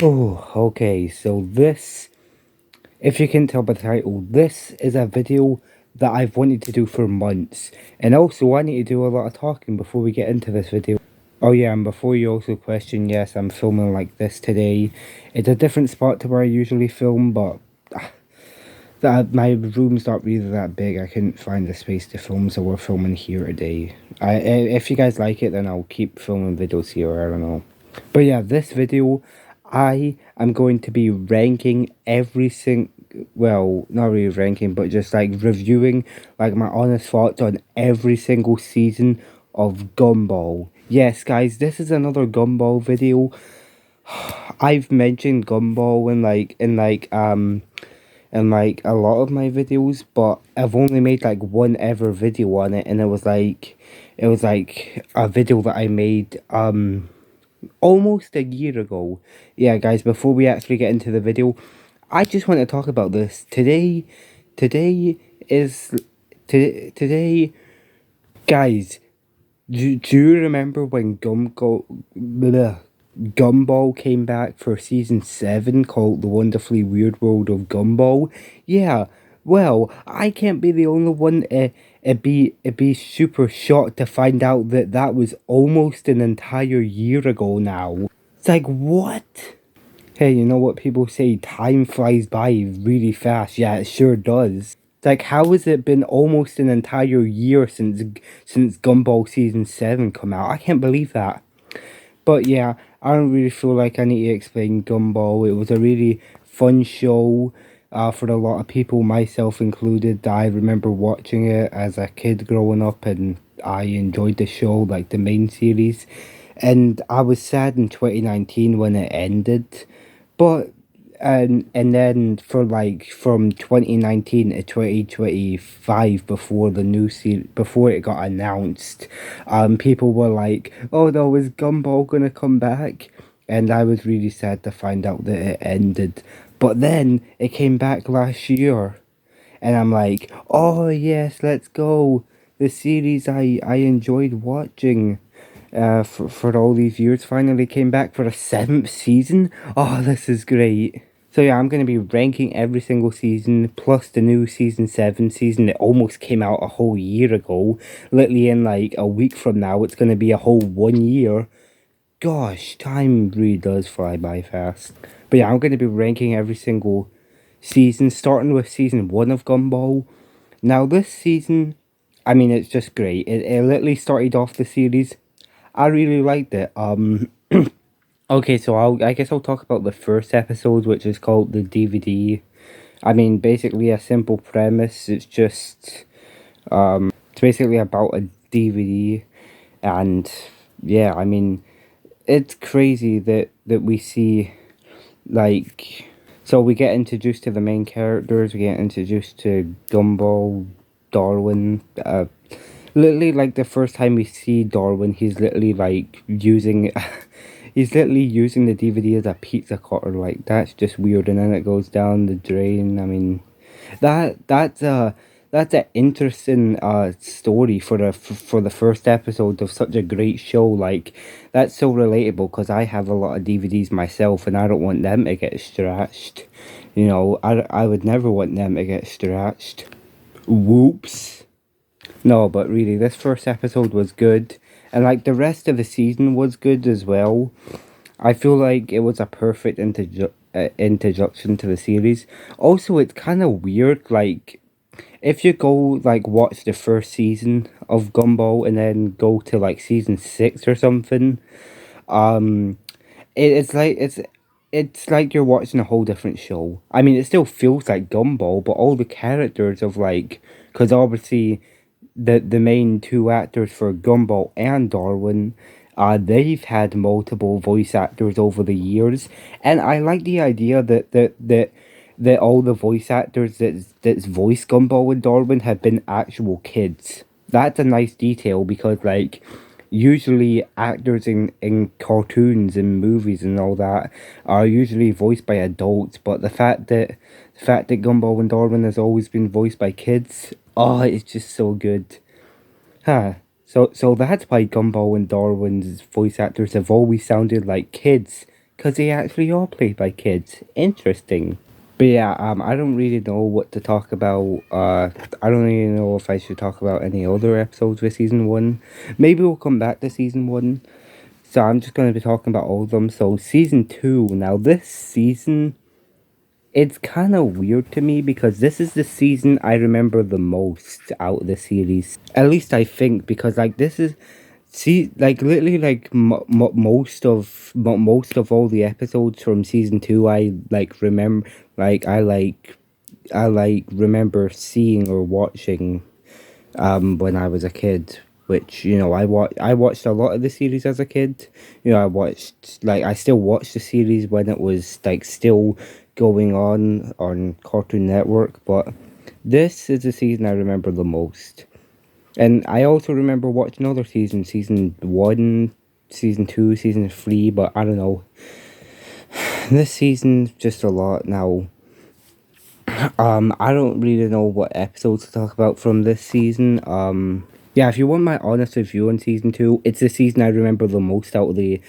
Oh, okay, so this, if you can tell by the title, this is a video that I've wanted to do for months. And also, I need to do a lot of talking before we get into this video. Oh yeah, and before you also question, yes, I'm filming like this today. It's a different spot to where I usually film, but my room's not really that big. I couldn't find the space to film, so we're filming here today. If you guys like it, then I'll keep filming videos here, I don't know. But yeah, this video, I am going to be ranking every single, well, not really ranking, but just like reviewing like my honest thoughts on every single season of Gumball. Yes, guys, this is another Gumball video. I've mentioned Gumball in a lot of my videos, but I've only made like one ever video on it, and it was like a video that I made almost a year ago. Yeah, guys, before we actually get into the video, I just want to talk about this. Today is today, guys. Do you remember when Gumball came back for season 7 called The Wonderfully Weird World of Gumball? Yeah, well, I can't be the only one be super shocked to find out that that was almost an entire year ago now. It's like, what? Hey, you know what people say? Time flies by really fast. Yeah, it sure does. It's like, how has it been almost an entire year since Gumball Season 7 come out? I can't believe that. But yeah, I don't really feel like I need to explain Gumball. It was a really fun show for a lot of people, myself included. I remember watching it as a kid growing up, and I enjoyed the show, like the main series. And I was sad in 2019 when it ended. But and then for like from 2019 to 2025, before the new series, before it got announced, people were like, oh no, is Gumball gonna come back? And I was really sad to find out that it ended. But then it came back last year, and I'm like, oh yes, let's go. The series I enjoyed watching for all these years finally came back for a 7th season. Oh, this is great. So yeah, I'm going to be ranking every single season, plus the new season 7 season that almost came out a whole year ago. Literally in like a week from now, it's going to be a whole 1 year. Gosh, time really does fly by fast. But yeah, I'm going to be ranking every single season, starting with season 1 of Gumball. Now this season, I mean, it's just great. It literally started off the series. I really liked it. Okay, so I guess I'll talk about the first episode, which is called the DVD. I mean, basically a simple premise. It's basically about a DVD, and yeah, I mean, it's crazy that we see, like, so we get introduced to the main characters. We get introduced to Gumball, Darwin. Literally, like the first time we see Darwin, he's literally like using. He's literally using the DVD as a pizza cutter. Like, that's just weird. And then it goes down the drain. I mean, that's an interesting story for the first episode of such a great show. Like, that's so relatable because I have a lot of DVDs myself, and I don't want them to get scratched. You know, I would never want them to get scratched. Whoops. No, but really, this first episode was good. And like the rest of the season was good as well. I feel like it was a perfect introduction to the series. Also, it's kind of weird, like, if you go, like, watch the first season of Gumball and then go to, like, season 6 or something, um, it's like you're watching a whole different show. I mean, it still feels like Gumball, but all the characters of, like, because obviously the main two actors for Gumball and Darwin, they've had multiple voice actors over the years, and I like the idea that all the voice actors that's voiced Gumball and Darwin have been actual kids. That's a nice detail because, like, usually actors in cartoons and movies and all that are usually voiced by adults, but the fact that Gumball and Darwin has always been voiced by kids, oh, it's just so good. Huh. So that's why Gumball and Darwin's voice actors have always sounded like kids Because they actually are played by kids. Interesting. But yeah, I don't really know what to talk about. I don't really know if I should talk about any other episodes with season one. Maybe we'll come back to season one. So I'm just going to be talking about all of them. So season two. Now this season, it's kind of weird to me because this is the season I remember the most out of the series. At least I think, because like this is, see, like literally like most of all the episodes from season two, I like remember, like I like remember seeing or watching when I was a kid. Which, you know, I watched a lot of the series as a kid. You know, I still watched the series when it was like still going on Cartoon Network, but this is the season I remember the most. And I also remember watching other seasons, season one, season two, season three, but I don't know. This season's just a lot now. I don't really know what episodes to talk about from this season. Yeah, if you want my honest review on season two, it's the season I remember the most out of the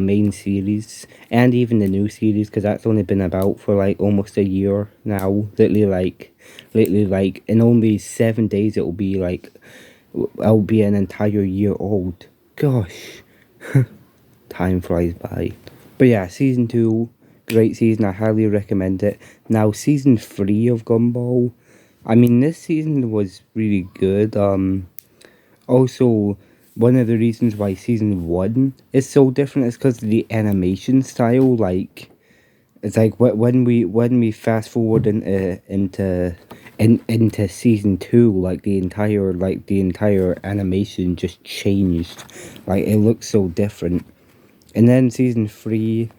main series and even the new series, because that's only been about for like almost a year now. Literally like in only 7 days I'll be an entire year old. Gosh, time flies by. But yeah, season two, great season. I highly recommend it. Now season three of Gumball. I mean, this season was really good. Also, one of the reasons why season one is so different is because of the animation style. Like, it's like when we fast forward into season two, like the entire animation just changed. Like, it looks so different. And then season three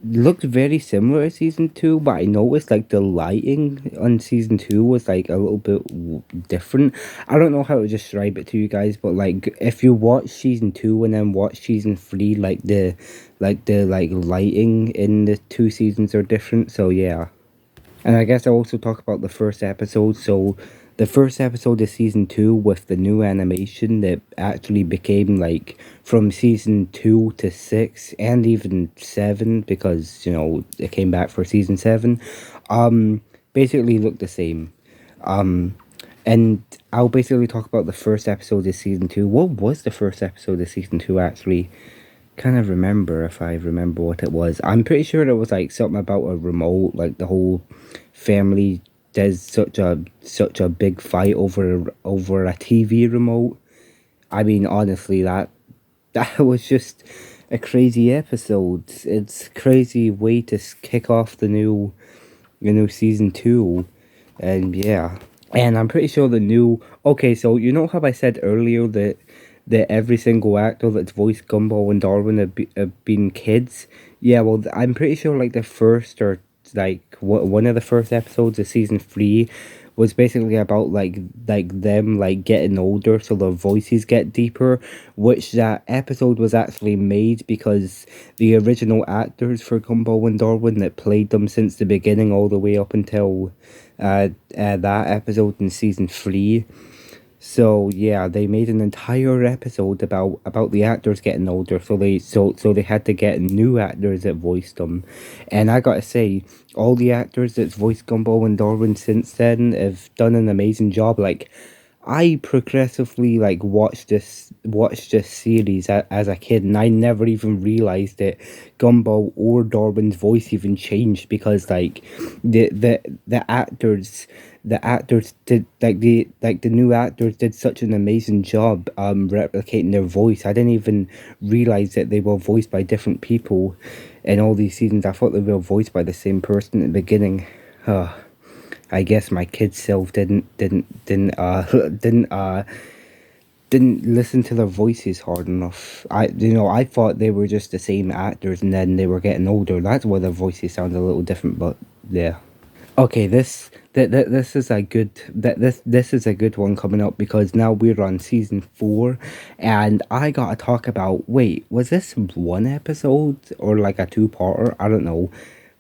looked very similar to season two, but I noticed like the lighting on season two was like a little bit different. I don't know how to describe it to you guys, but like if you watch season two and then watch season three, like lighting in the two seasons are different. So yeah. And I guess I also talk about the first episode. So the first episode of season two with the new animation that actually became like from season two to six and even seven, because you know it came back for season seven, basically looked the same. And I'll basically talk about the first episode of season two. What was the first episode of season two actually? Kind of remember, if I remember what it was. I'm pretty sure it was like something about a remote, like the whole family does such a big fight over a TV remote. I mean, honestly, that was just a crazy episode. It's crazy way to kick off the new season two, and yeah. And I'm pretty sure the new... Okay, so you know how I said earlier that every single actor that's voiced Gumball and Darwin have been kids? Yeah, well, I'm pretty sure like the first or like one of the first episodes of season three was basically about like them like getting older so their voices get deeper, which that episode was actually made because the original actors for Gumball and Darwin that played them since the beginning all the way up until that episode in season three. So yeah, they made an entire episode about the actors getting older. So they had to get new actors that voiced them, and I gotta say, all the actors that's voiced Gumball and Darwin since then have done an amazing job. Like, I progressively like watched this series as a kid, and I never even realized that Gumball or Darwin's voice even changed, because like the actors did like the new actors did such an amazing job replicating their voice. I didn't even realize that they were voiced by different people in all these seasons. I thought they were voiced by the same person at the beginning. I guess my kid self didn't listen to their voices hard enough. I thought they were just the same actors, and then they were getting older. That's why their voices sound a little different. But yeah. Okay, this is a good this is a good one coming up, because now we're on season four, and I gotta talk about... Wait, was this one episode or like a two-parter? I don't know,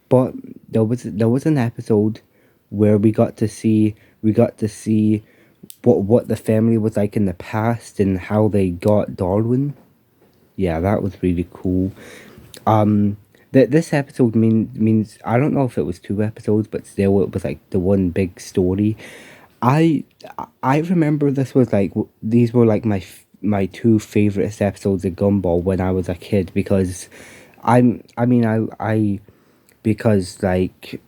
but there was an episode where we got to see what the family was like in the past and how they got Darwin. Yeah, that was really cool. that this episode means I don't know if it was two episodes, but still it was like the one big story. I I remember this was like these were like my two favorite episodes of Gumball when I was a kid because I mean I because like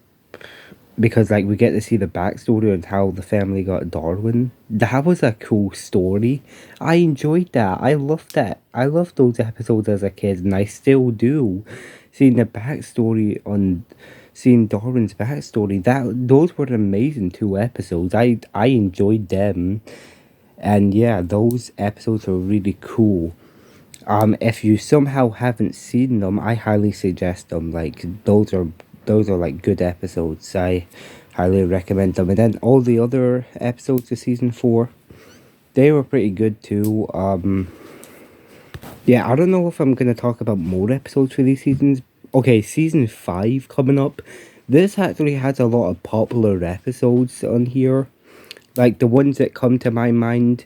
we get to see the backstory and how the family got Darwin. That was a cool story. I enjoyed that. I loved that. I loved those episodes as a kid, and I still do. Seeing the backstory on, seeing Darwin's backstory. Those were amazing two episodes. I enjoyed them, and yeah, those episodes are really cool. If you somehow haven't seen them, I highly suggest them. Like those are like good episodes. I highly recommend them. And then all the other episodes of season 4, they were pretty good too. Yeah, I don't know if I'm gonna talk about more episodes for these seasons. Okay, season 5 coming up. This actually has a lot of popular episodes on here. Like the ones that come to my mind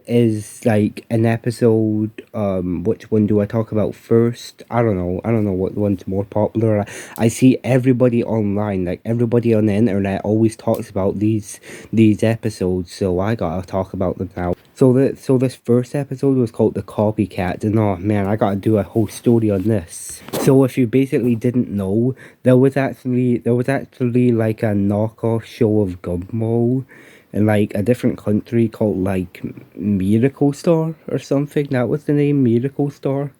is like an episode. Which one do I talk about first? I don't know what one's more popular. I see everybody online, like everybody on the internet always talks about these episodes, so I gotta talk about them now. So this first episode was called The Copycat, and oh man, I gotta do a whole story on this. So if you basically didn't know, there was actually like a knockoff show of Gumball in like a different country called like Miracle Star or something. That was the name, Miracle Star.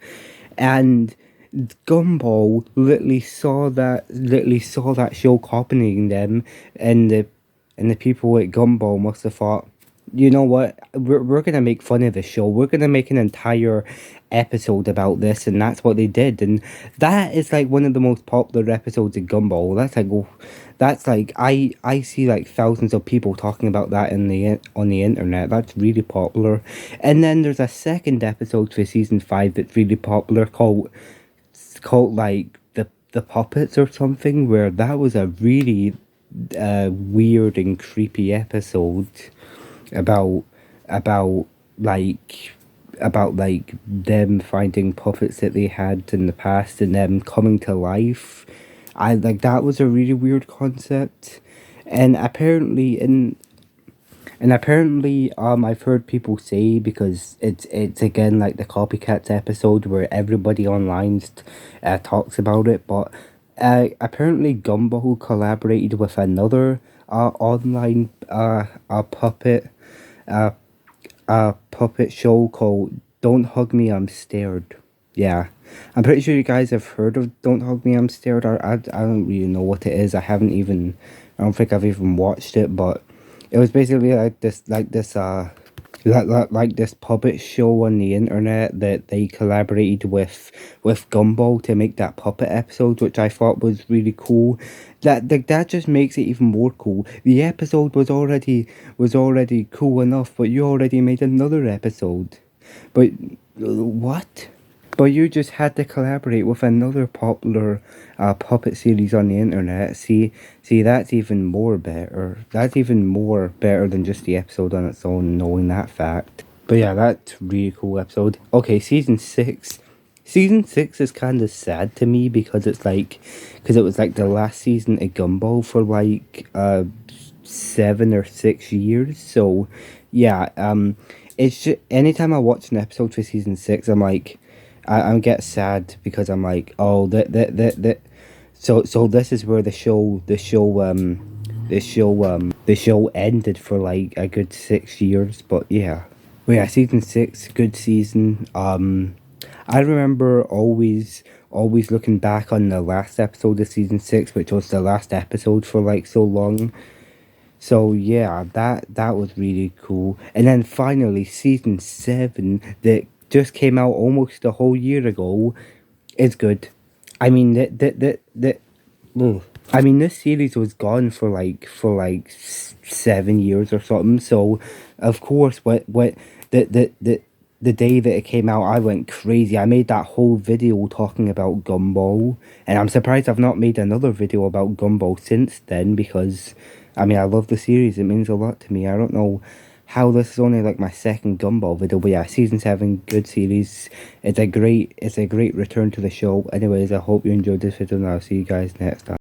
And Gumball literally saw that show copying them, and the people at Gumball must have thought, you know what, we're gonna make fun of the show. We're gonna make an entire episode about this, and that's what they did. And that is like one of the most popular episodes of Gumball. That's like I see like thousands of people talking about that on the internet. That's really popular. And then there's a second episode for season 5 that's really popular called like the puppets or something, where that was a really weird and creepy episode about about like like them finding puppets that they had in the past and them coming to life. I like that was a really weird concept, and apparently I've heard people say, because it's again like the copycats episode where everybody online talks about it, but apparently Gumball collaborated with another online puppet show called Don't Hug Me, I'm Scared. Yeah, I'm pretty sure you guys have heard of Don't Hug Me, I'm Scared. I don't really know what it is. I don't think I've even watched it, but it was basically like this puppet show on the internet that they collaborated with Gumball to make that puppet episode, which I thought was really cool. That just makes it even more cool. The episode was already cool enough, but you already made another episode. But what? But you just had to collaborate with another popular puppet series on the internet. See, that's even more better. That's even more better than just the episode on its own, knowing that fact. But yeah, that's really cool episode. Okay, season 6. Season 6 is kind of sad to me because because it was like the last season of Gumball for like 7 or 6 years. So yeah, it's just anytime I watch an episode for season 6, I'm like, I get sad because I'm like, oh, so this is where the show ended for like a good 6 years. But yeah, season 6, good season. I remember always looking back on the last episode of season 6, which was the last episode for like so long. So yeah, that was really cool. And then finally, season 7 that just came out almost a whole year ago is good. I mean ugh. I mean, this series was gone for like 7 years or something. So of course, what the day that it came out, I went crazy. I made that whole video talking about Gumball, and I'm surprised I've not made another video about Gumball since then, because I mean, I love the series. It means a lot to me. I don't know how this is only like my second Gumball video, but yeah, season 7, good series. It's a great return to the show. Anyways, I hope you enjoyed this video, and I'll see you guys next time.